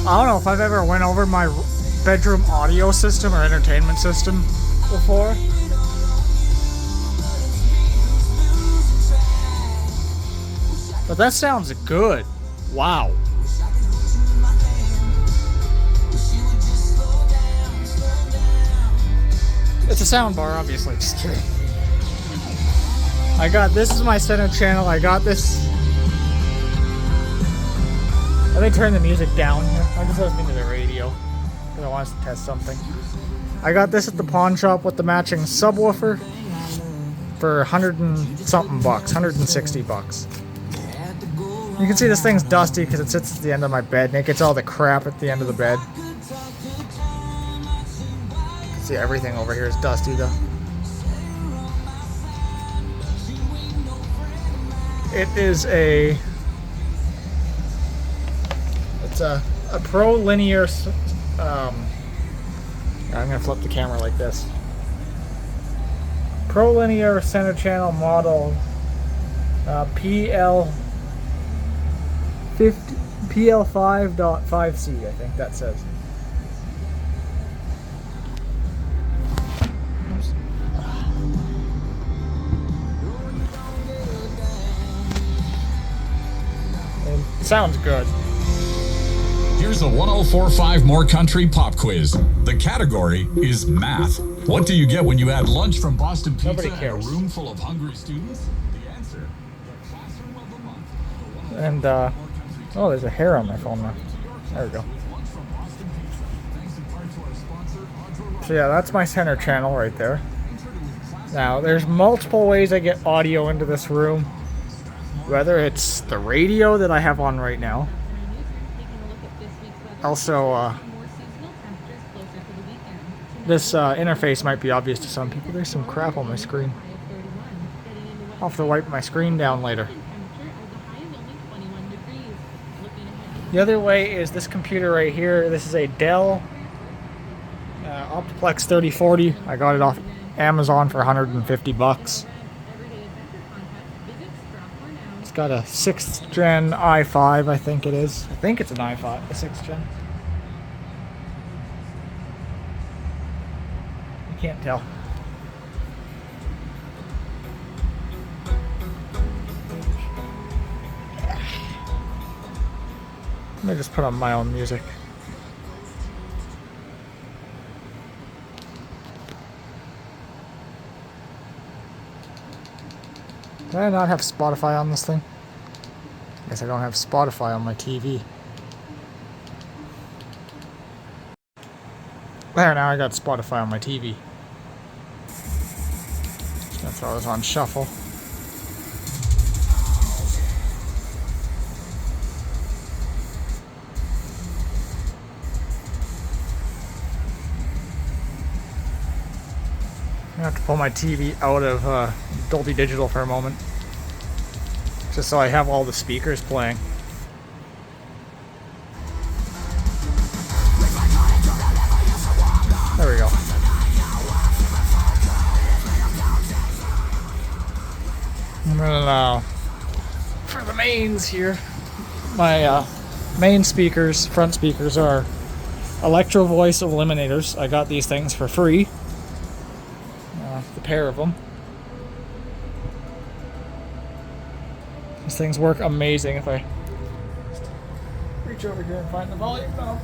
I don't know if I've ever went over my bedroom audio system or entertainment system before. But that sounds good. Wow. It's a sound bar, obviously. Just kidding. This is my center channel. I got this. Let me turn the music down here. I'm just listening to the radio because I want us to test something. I got this at the pawn shop with the matching subwoofer for 100 and something bucks, 160 bucks. You can see this thing's dusty because it sits at the end of my bed and it gets all the crap at the end of the bed. See, everything over here is dusty though. It is it's a Pro Linear, I'm gonna flip the camera like this. Pro Linear center channel model PL5.5C, I think that says. It sounds good. Here's the 1045 More Country Pop Quiz. The category is math. What do you get when you add lunch from Boston Pizza and a room full of hungry students? The answer, the classroom of the month. And, oh, there's a hair on my phone now. There we go. So yeah, that's my center channel right there. Now, there's multiple ways I get audio into this room. Whether it's the radio that I have on right now. Also, this interface might be obvious to some people. There's some crap on my screen. I'll have to wipe my screen down later. The other way is this computer right here. This is a Dell Optiplex 3040. I got it off Amazon for 150 bucks. It's got a 6th gen i5, I think it is. I think it's an i5, a 6th gen. You can't tell. Let me just put on my own music. Do I not have Spotify on this thing? I guess I don't have Spotify on my TV. There, now I got Spotify on my TV. Just gonna throw this on shuffle. I'm gonna have to pull my TV out of Dolby Digital for a moment, just so I have all the speakers playing. There we go. And then for the mains here, my main speakers, front speakers, are Electro Voice Eliminators. I got these things for free. The pair of them. These things work amazing if I reach over here and find the volume knob.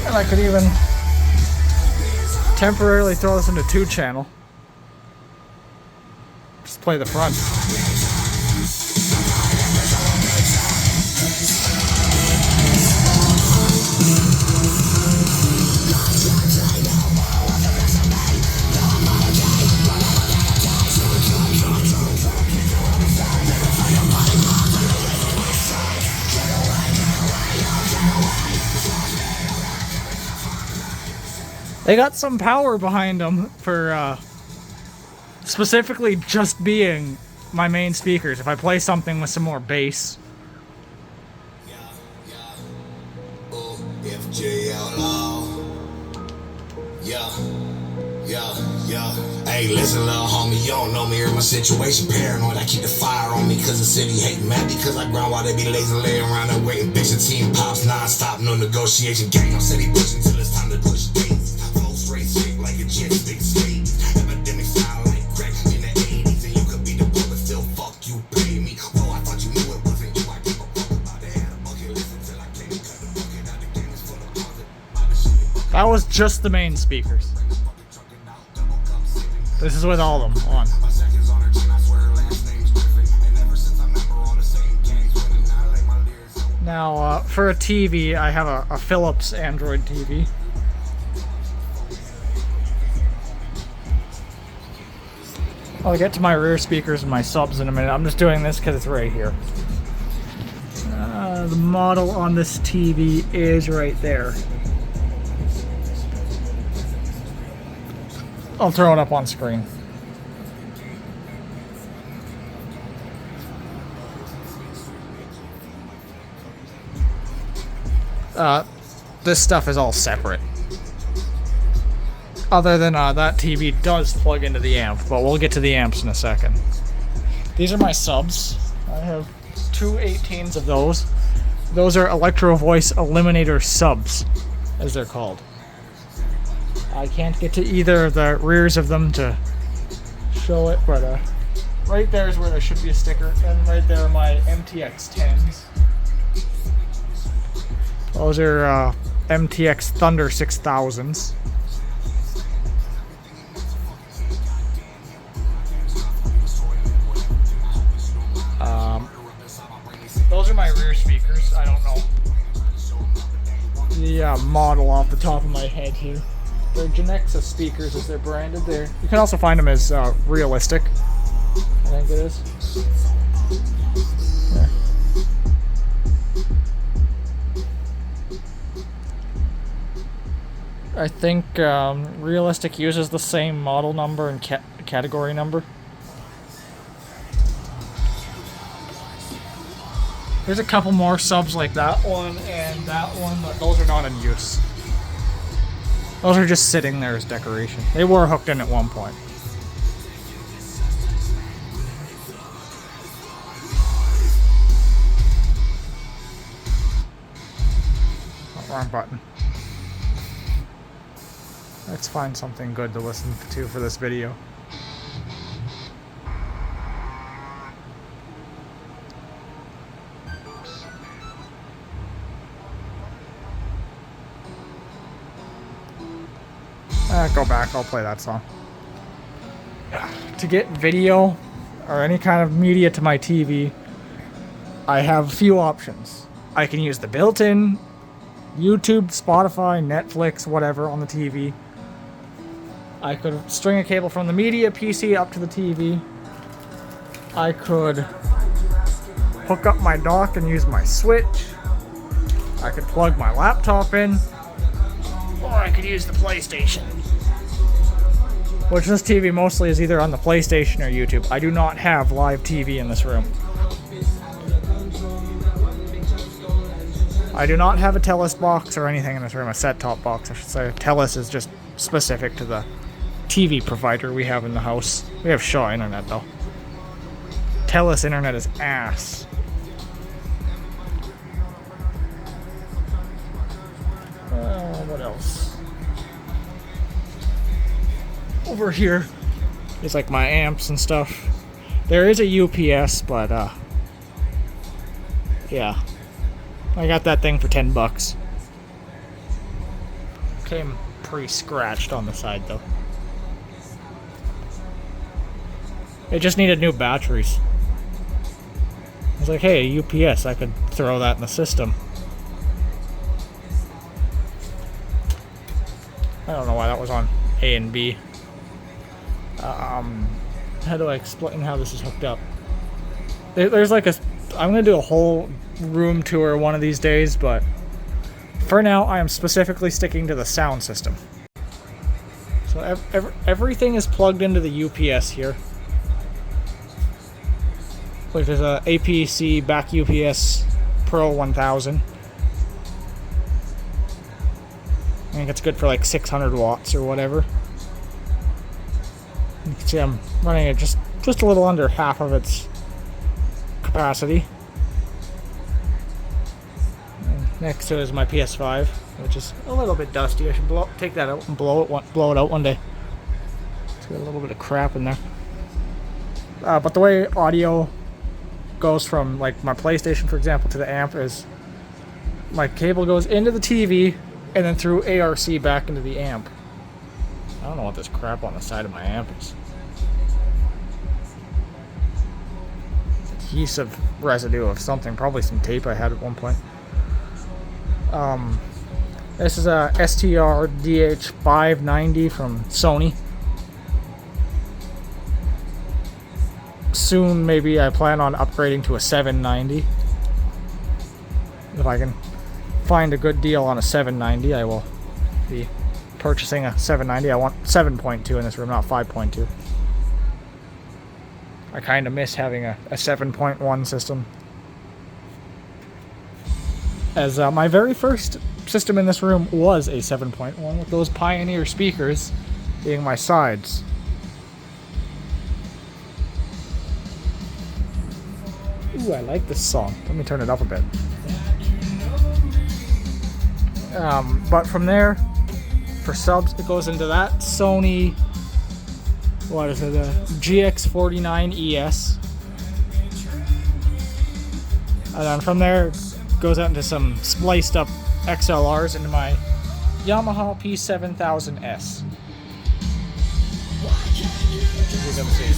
And I could even temporarily throw this into 2-channel. Just play the front. They got some power behind them for specifically just being my main speakers. If I play something with some more bass. If Yeah. Hey, listen, little homie, you don't know me, hear my situation. Paranoid, I keep the fire on me, cause the city hate mad because I grind while they be lazy laying around and waiting. Bitch, the team pops non-stop, no negotiation. Gang, I'm steady pushing till it's time to push things. Flow straight sick like a jet stick stage. Epidemic style like crack in the 80s. And you could be the bullet, still fuck you, pay me. Whoa, I thought you knew it wasn't you. I give a fuck about it. Had a bucket, listen till I came cut the bucket out the game is full of positive. That was just the main speakers. This is with all of them on. Now, for a TV, I have a Philips Android TV. I'll get to my rear speakers and my subs in a minute. I'm just doing this because it's right here. The model on this TV is right there. I'll throw it up on screen. This stuff is all separate. Other than that TV does plug into the amp, but we'll get to the amps in a second. These are my subs. I have two 18s of those. Those are Electro Voice Eliminator subs, as they're called. I can't get to either of the rears of them to show it, but right there is where there should be a sticker, and right there are my MTX 10s. Those are MTX Thunder 6000s. Those are my rear speakers. I don't know the model off the top of my head here. They're Genexa speakers as they're branded there. You can also find them as Realistic, I think it is. Yeah. I think Realistic uses the same model number and category number. There's a couple more subs like that one and that one, but those are not in use. Those are just sitting there as decoration. They were hooked in at one point. Oh, wrong button. Let's find something good to listen to for this video. Go back, I'll play that song. To get video or any kind of media to my TV, I have a few options. I can use the built-in YouTube, Spotify, Netflix, whatever on the TV. I could string a cable from the media PC up to the TV. I could hook up my dock and use my switch. I could plug my laptop in. Or I could use the PlayStation. Which this TV mostly is either on the PlayStation or YouTube. I do not have live TV in this room. I do not have a TELUS box or anything in this room, a set-top box I should say. TELUS is just specific to the TV provider we have in the house. We have Shaw Internet though. TELUS Internet is ass. What else? Over here is like my amps and stuff. There is a UPS, but yeah. I got that thing for $10. Came pre-scratched on the side though. It just needed new batteries. I was like, hey, UPS, I could throw that in the system. I don't know why that was on A and B. How do I explain how this is hooked up? There's like I'm gonna do a whole room tour one of these days, but for now I am specifically sticking to the sound system. So everything is plugged into the UPS here, which is a APC back UPS Pro 1000. I think it's good for like 600 watts or whatever. You can see I'm running it just a little under half of its capacity. And next to it is my PS5, which is a little bit dusty. I should take that out and blow it out one day. It's got a little bit of crap in there. But the way audio goes from like my PlayStation, for example, to the amp is my cable goes into the TV and then through ARC back into the amp. I don't know what this crap on the side of my amp is. Adhesive residue of something, probably some tape I had at one point. This is a STR DH590 from Sony. Soon, maybe I plan on upgrading to a 790. If I can find a good deal on a 790, I will be purchasing a 790. I want 7.2 in this room, not 5.2. I kind of miss having a 7.1 system. As my very first system in this room was a 7.1 with those Pioneer speakers being my sides. Ooh, I like this song. Let me turn it up a bit. But from there, for subs, it goes into that Sony, what is it, GX49ES. And then from there, it goes out into some spliced up XLRs into my Yamaha P7000S. You can see.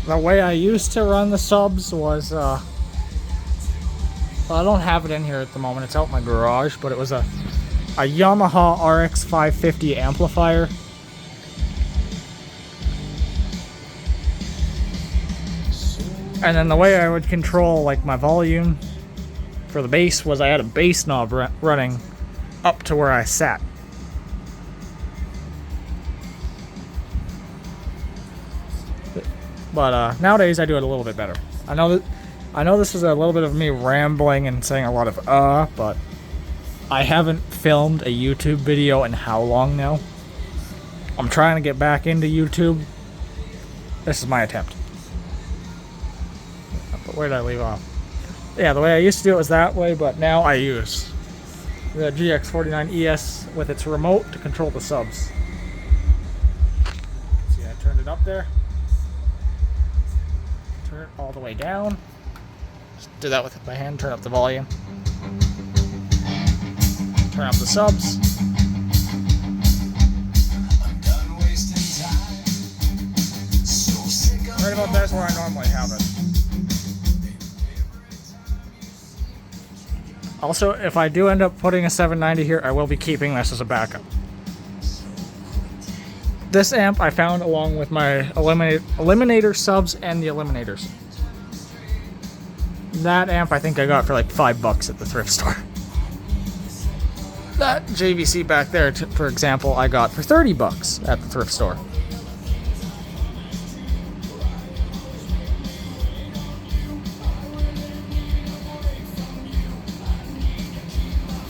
The way I used to run the subs was, well, I don't have it in here at the moment, it's out in my garage, but it was a Yamaha RX 550 amplifier. And then the way I would control like my volume for the bass was I had a bass knob running up to where I sat. But nowadays I do it a little bit better. I know this is a little bit of me rambling and saying a lot of but I haven't filmed a YouTube video in how long now? I'm trying to get back into YouTube. This is my attempt. But where did I leave off? Yeah, the way I used to do it was that way, but now I use the GX49ES with its remote to control the subs. See, I turned it up there. Turn it all the way down. Just do that with my hand, turn up the volume. Turn up the subs. Right about that's where I normally have it. Also, if I do end up putting a 790 here, I will be keeping this as a backup. This amp I found along with my Eliminator subs and the Eliminators. That amp I think I got for like $5 at the thrift store. That JVC back there, for example, I got for $30 at the thrift store.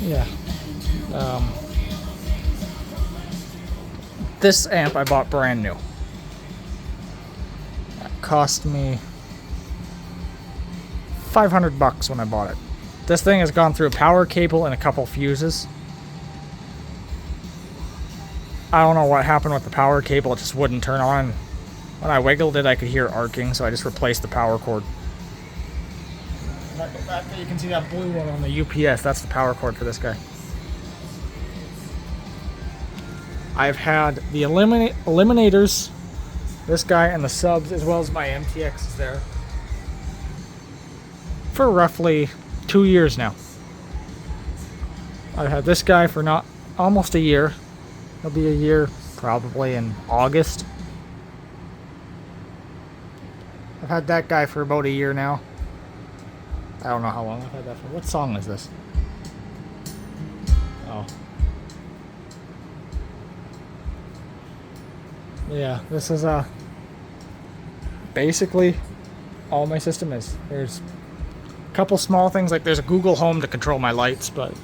Yeah. This amp I bought brand new. That cost me $500 when I bought it. This thing has gone through a power cable and a couple fuses. I don't know what happened with the power cable, it just wouldn't turn on. When I wiggled it, I could hear arcing, so I just replaced the power cord. Back there, you can see that blue one on the UPS. That's the power cord for this guy. I've had the Eliminators, this guy, and the subs, as well as my MTXs there, for roughly 2 years now. I've had this guy for almost a year. It'll be a year probably in August. I've had that guy for about a year now. I don't know how long I've had that for. What song is this? Oh. Yeah, this is basically all my system is. There's a couple small things, like there's a Google Home to control my lights, but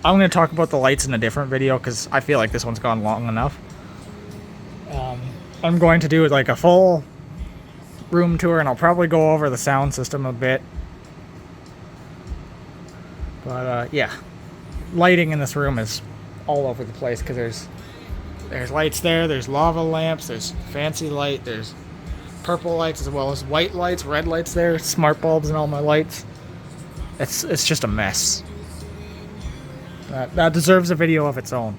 I'm going to talk about the lights in a different video because I feel like this one's gone long enough. I'm going to do like a full room tour, and I'll probably go over the sound system a bit. But yeah, lighting in this room is all over the place because there's lights there, there's lava lamps, there's fancy light, there's purple lights as well as white lights, red lights there, smart bulbs and all my lights. It's just a mess. That deserves a video of its own.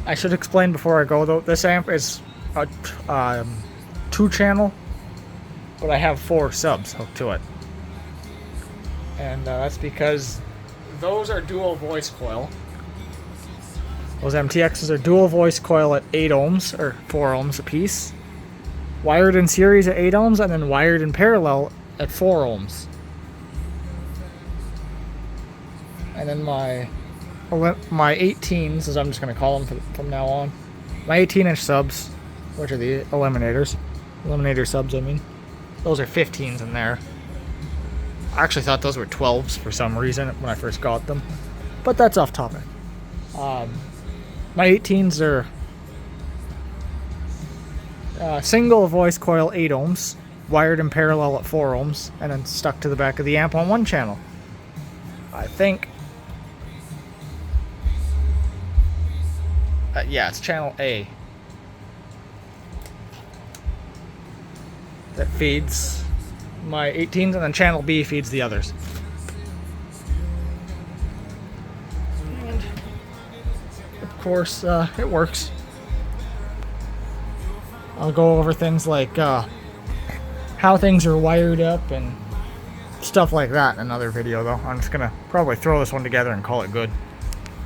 I should explain before I go though, this amp is a 2-channel, but I have 4 subs hooked to it. And that's because those are dual voice coil. Those MTXs are dual voice coil at 8 ohms, or 4 ohms a piece. Wired in series at 8 ohms, and then wired in parallel at 4 ohms. And then my 18s, as I'm just going to call them from now on, my 18-inch subs, which are the eliminator subs, I mean, those are 15s in there. I actually thought those were 12s for some reason when I first got them, but that's off topic. My 18s are single voice coil 8 ohms, wired in parallel at 4 ohms, and then stuck to the back of the amp on 1 channel. I think. Yeah, it's channel A that feeds my 18s, and then channel B feeds the others. And of course, it works. I'll go over things like how things are wired up and stuff like that in another video, though. I'm just gonna probably throw this one together and call it good.